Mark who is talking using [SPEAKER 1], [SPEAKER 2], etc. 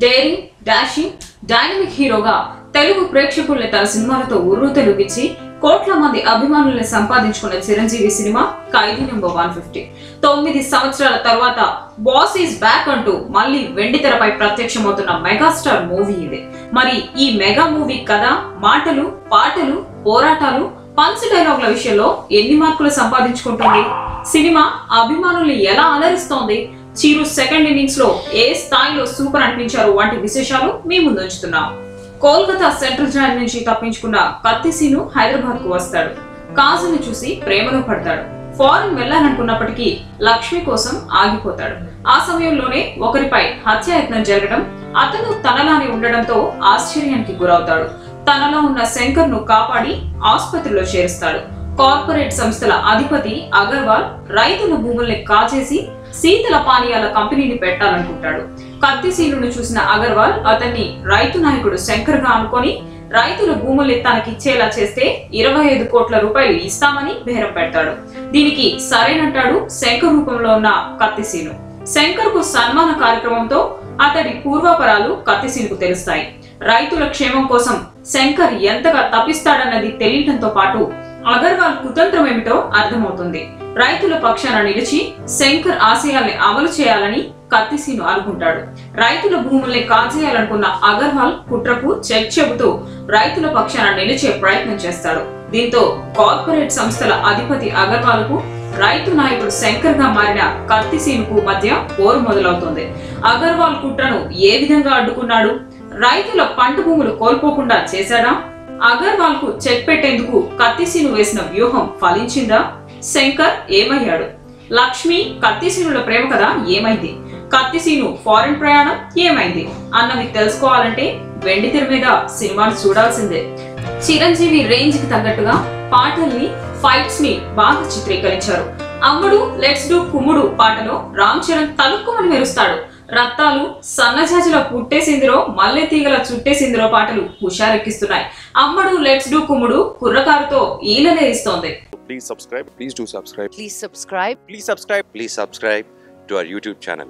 [SPEAKER 1] Daring, dashing, dynamic హీరోగా తెలుగు ప్రేక్షకుల్ని తన సినిమాలతో ఉర్రూతలూగించి కోట్ల మంది అభిమానుల్ని సంపాదించుకున్న చిరంజీవి సినిమా ఖైదీ నంబర్ 150. 9 సంవత్సరాల తర్వాత బాస్ ఈజ్ బ్యాక్ అంటూ మళ్ళీ వెండితెరపై ప్రత్యక్షమవుతున్న మెగాస్టార్ మూవీ ఇది. మరి ఈ మెగా మూవీ కథ, మాటలు, పాటలు, పోరాటాలు, పంచ్ డైలాగుల విషయంలో ఎన్ని మార్కులు సంపాదించుకుంటుంది? సినిమా అభిమానుల్ని ఎలా అలరిస్తోంది? చిరు సెకండ్ ఇన్నింగ్స్ లో ఏ స్థాయిలో సూపర్ అనిపించారు వంటి విశేషాలు మీ ముందు ఉంచుతున్నాం. కోల్కతా సెంట్రల్ జైలు నుంచి తప్పించుకున్న కత్తి సీను హైదరాబాద్ కు వస్తాడు. కాజల్ని చూసి ప్రేమలో పడతాడు. ఫారెన్ వెళ్లాలనుకున్నప్పటికీ లక్ష్మి కోసం ఆగిపోతాడు. ఆ సమయంలోనే ఒకరిపై హత్యాయత్నం జరగడం, అతను తనలానే ఉండడంతో ఆశ్చర్యానికి గురవుతాడు. తనలో ఉన్న శంకర్ ను కాపాడి ఆసుపత్రిలో చేరుస్తాడు. కార్పొరేట్ సంస్థల అధిపతి అగర్వాల్ రైతుల భూముల్ని కాజేసి శీతల పానీయాల కంపెనీని పెట్టాలనుకుంటాడు. కత్తి సీనును చూసిన అగర్వాల్ అతన్ని రైతు నాయకుడు శంకర్ గా అనుకొని రైతుల భూముల్ని తనకిచ్చేలా చేస్తే 25 కోట్ల రూపాయలు ఇస్తామని బేరం పెడతాడు. దీనికి సరేనంటాడు శంకర్ రూపంలో ఉన్న కత్తి సీను. శంకర్ కు సన్మాన కార్యక్రమంతో అతడి పూర్వాపరాలు కత్తి సీనుకు తెలుస్తాయి. రైతుల క్షేమం కోసం శంకర్ ఎంతగా తప్పిస్తాడన్నది తెలియటంతో పాటు అగర్వాల్ కుతంత్రం ఏమిటో అర్థమవుతుంది. రైతుల పక్షాన నిలిచి శంకర్ ఆశయాల్ని అమలు చేయాలని కత్తి సీను అనుకుంటాడు. రైతుల భూముల్ని కాజేయాలనుకున్న అగర్వాల్ కుట్రకు చెక్ చెబుతూ రైతుల పక్షాన నిలిచే ప్రయత్నం చేస్తాడు. దీంతో కార్పొరేట్ సంస్థల అధిపతి అగర్వాల్ కు రైతు నాయకుడు శంకర్ గా మారిన కత్తి సీనుకు మధ్య పోరు మొదలవుతుంది. అగర్వాల్ కుట్రను ఏ విధంగా అడ్డుకున్నాడు? రైతుల పంట భూములు కోల్పోకుండా చేశాడా? అగర్వాల్ కు చెక్ పెట్టేందుకు కత్తి సీను వేసిన వ్యూహం ఫలించిందా? శంకర్ ఏమయ్యాడు? లక్ష్మి కత్తి సీనుల ప్రేమ కథ ఏమైంది? కత్తి సీను ఫారెన్ ప్రయాణం ఏమైంది అన్నవి తెలుసుకోవాలంటే వెండితెర మీద సినిమాను చూడాల్సిందే. చిరంజీవి రేంజ్ కి తగ్గట్టుగా పాటల్ని, ఫైట్స్ ని బాగా చిత్రీకరించారు. అమ్ముడు లెట్స్ డూ కుమ్ముడు పాటలో రామ్ చరణ్ తలుక్కుమని మెరుస్తాడు. రత్తాలు, సన్నజాజుల పుట్టేసిందిరో, మల్లె తీగల చుట్టేసిందిరో పాటలు హుషారెక్కిస్తున్నాయి. అమ్మడు లెట్స్ డూ కుమ్ముడు కుర్రకారుతో ఈలలేరిస్తోంది.
[SPEAKER 2] Please subscribe. Please do subscribe.
[SPEAKER 3] Please subscribe.
[SPEAKER 2] Please subscribe.
[SPEAKER 3] Please subscribe
[SPEAKER 2] to our YouTube channel.